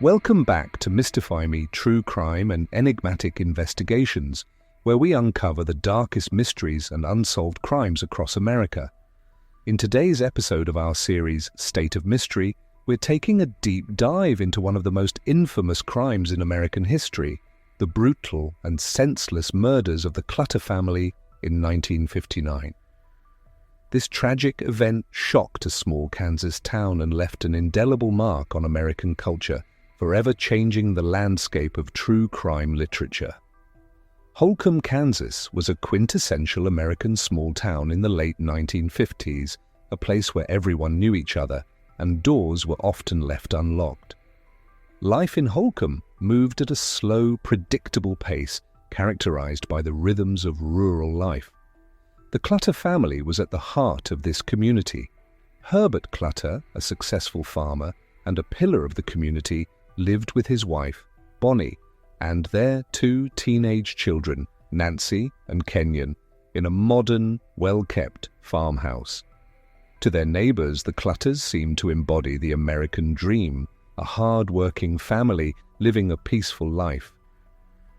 Welcome back to Mystify Me True Crime and Enigmatic Investigations, where we uncover the darkest mysteries and unsolved crimes across America. In today's episode of our series, State of Mystery, we're taking a deep dive into one of the most infamous crimes in American history, the brutal and senseless murders of the Clutter family in 1959. This tragic event shocked a small Kansas town and left an indelible mark on American culture, forever changing the landscape of true crime literature. Holcomb, Kansas was a quintessential American small town in the late 1950s, a place where everyone knew each other and doors were often left unlocked. Life in Holcomb moved at a slow, predictable pace, characterized by the rhythms of rural life. The Clutter family was at the heart of this community. Herbert Clutter, a successful farmer and a pillar of the community, lived with his wife, Bonnie, and their two teenage children, Nancy and Kenyon, in a modern, well-kept farmhouse. To their neighbors, the Clutters seemed to embody the American dream, a hard-working family living a peaceful life.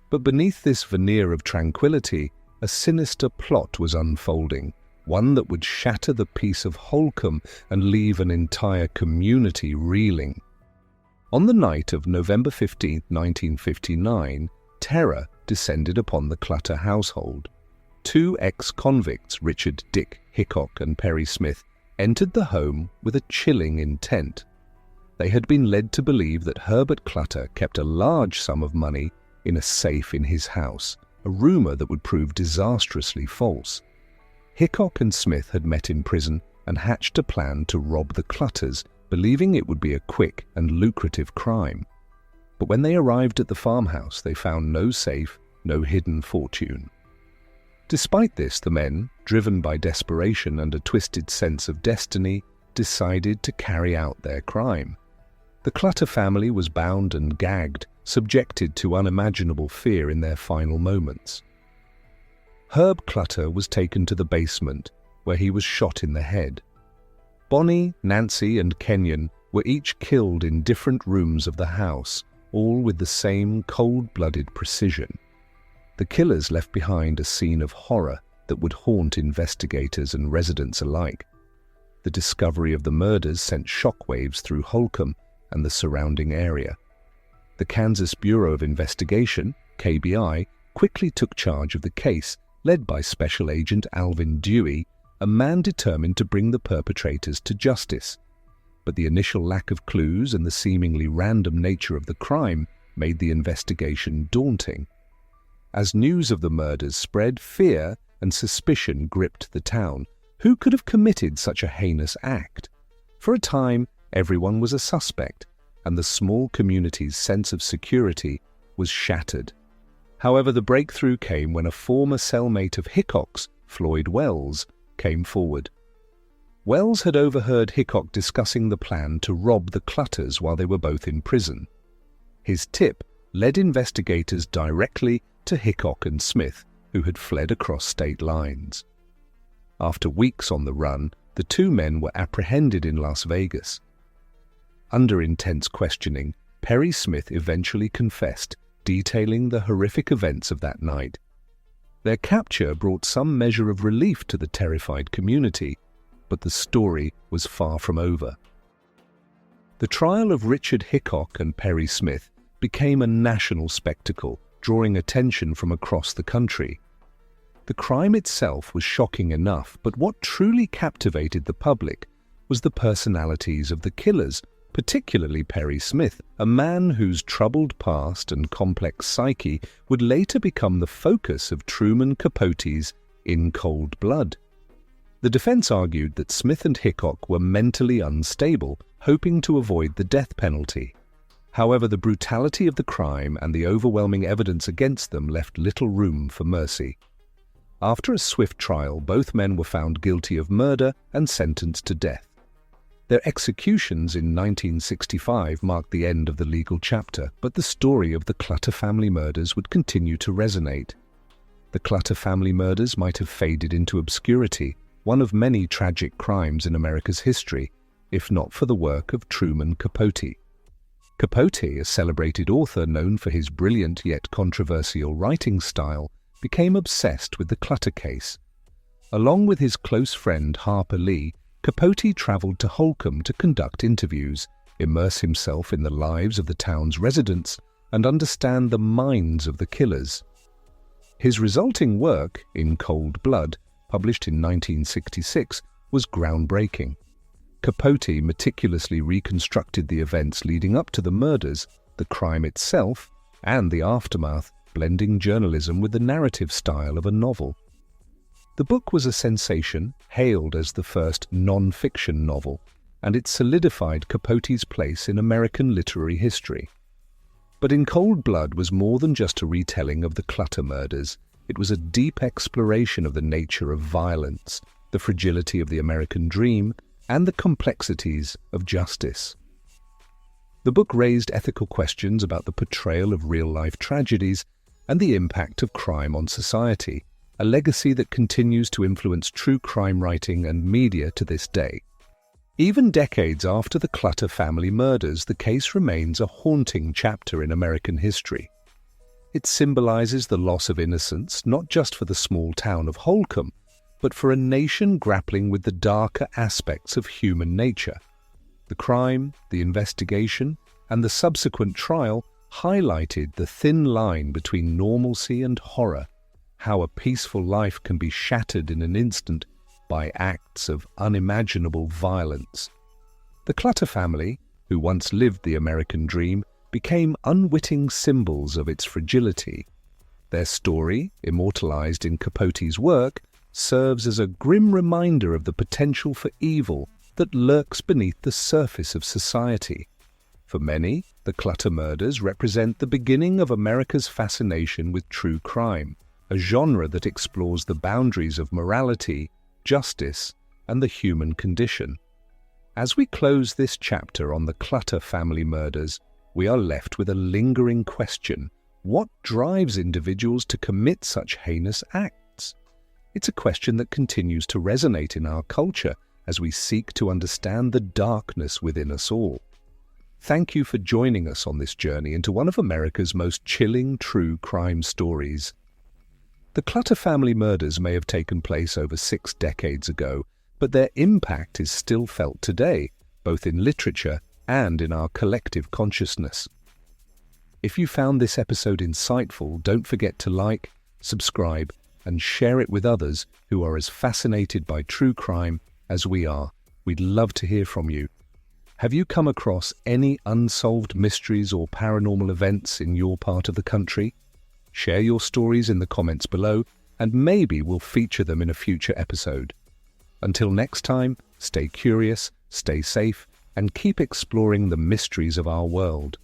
But beneath this veneer of tranquility, a sinister plot was unfolding, one that would shatter the peace of Holcomb and leave an entire community reeling. On the night of November 15, 1959, terror descended upon the Clutter household. Two ex-convicts, Richard Dick Hickok and Perry Smith, entered the home with a chilling intent. They had been led to believe that Herbert Clutter kept a large sum of money in a safe in his house, a rumor that would prove disastrously false. Hickok and Smith had met in prison and hatched a plan to rob the Clutters, believing it would be a quick and lucrative crime. But when they arrived at the farmhouse, they found no safe, no hidden fortune. Despite this, the men, driven by desperation and a twisted sense of destiny, decided to carry out their crime. The Clutter family was bound and gagged, subjected to unimaginable fear in their final moments. Herb Clutter was taken to the basement, where he was shot in the head. Bonnie, Nancy, and Kenyon were each killed in different rooms of the house, all with the same cold-blooded precision. The killers left behind a scene of horror that would haunt investigators and residents alike. The discovery of the murders sent shockwaves through Holcomb and the surrounding area. The Kansas Bureau of Investigation, KBI, quickly took charge of the case, led by Special Agent Alvin Dewey, a man determined to bring the perpetrators to justice. But the initial lack of clues and the seemingly random nature of the crime made the investigation daunting. As news of the murders spread, fear and suspicion gripped the town. Who could have committed such a heinous act? For a time, everyone was a suspect, and the small community's sense of security was shattered. However, the breakthrough came when a former cellmate of Hickok's, Floyd Wells, came forward. Wells had overheard Hickok discussing the plan to rob the Clutters while they were both in prison. His tip led investigators directly to Hickok and Smith, who had fled across state lines. After weeks on the run, the two men were apprehended in Las Vegas. Under intense questioning, Perry Smith eventually confessed, detailing the horrific events of that night. Their capture brought some measure of relief to the terrified community, but the story was far from over. The trial of Richard Hickok and Perry Smith became a national spectacle, drawing attention from across the country. The crime itself was shocking enough, but what truly captivated the public was the personalities of the killers, particularly Perry Smith, a man whose troubled past and complex psyche would later become the focus of Truman Capote's In Cold Blood. The defense argued that Smith and Hickok were mentally unstable, hoping to avoid the death penalty. However, the brutality of the crime and the overwhelming evidence against them left little room for mercy. After a swift trial, both men were found guilty of murder and sentenced to death. Their executions in 1965 marked the end of the legal chapter, but the story of the Clutter family murders would continue to resonate. The Clutter family murders might have faded into obscurity, one of many tragic crimes in America's history, if not for the work of Truman Capote. Capote, a celebrated author known for his brilliant yet controversial writing style, became obsessed with the Clutter case. Along with his close friend Harper Lee, Capote traveled to Holcomb to conduct interviews, immerse himself in the lives of the town's residents, and understand the minds of the killers. His resulting work, In Cold Blood, published in 1966, was groundbreaking. Capote meticulously reconstructed the events leading up to the murders, the crime itself, and the aftermath, blending journalism with the narrative style of a novel. The book was a sensation, hailed as the first non-fiction novel, and it solidified Capote's place in American literary history. But In Cold Blood was more than just a retelling of the Clutter murders. It was a deep exploration of the nature of violence, the fragility of the American dream, and the complexities of justice. The book raised ethical questions about the portrayal of real-life tragedies and the impact of crime on society, a legacy that continues to influence true crime writing and media to this day. Even decades after the Clutter family murders, the case remains a haunting chapter in American history. It symbolizes the loss of innocence not just for the small town of Holcomb, but for a nation grappling with the darker aspects of human nature. The crime, the investigation, and the subsequent trial highlighted the thin line between normalcy and horror, how a peaceful life can be shattered in an instant by acts of unimaginable violence. The Clutter family, who once lived the American dream, became unwitting symbols of its fragility. Their story, immortalized in Capote's work, serves as a grim reminder of the potential for evil that lurks beneath the surface of society. For many, the Clutter murders represent the beginning of America's fascination with true crime, a genre that explores the boundaries of morality, justice, and the human condition. As we close this chapter on the Clutter family murders, we are left with a lingering question: what drives individuals to commit such heinous acts? It's a question that continues to resonate in our culture as we seek to understand the darkness within us all. Thank you for joining us on this journey into one of America's most chilling true crime stories. The Clutter family murders may have taken place over 6 decades ago, but their impact is still felt today, both in literature and in our collective consciousness. If you found this episode insightful, don't forget to like, subscribe, and share it with others who are as fascinated by true crime as we are. We'd love to hear from you. Have you come across any unsolved mysteries or paranormal events in your part of the country? Share your stories in the comments below, and maybe we'll feature them in a future episode. Until next time, stay curious, stay safe, and keep exploring the mysteries of our world.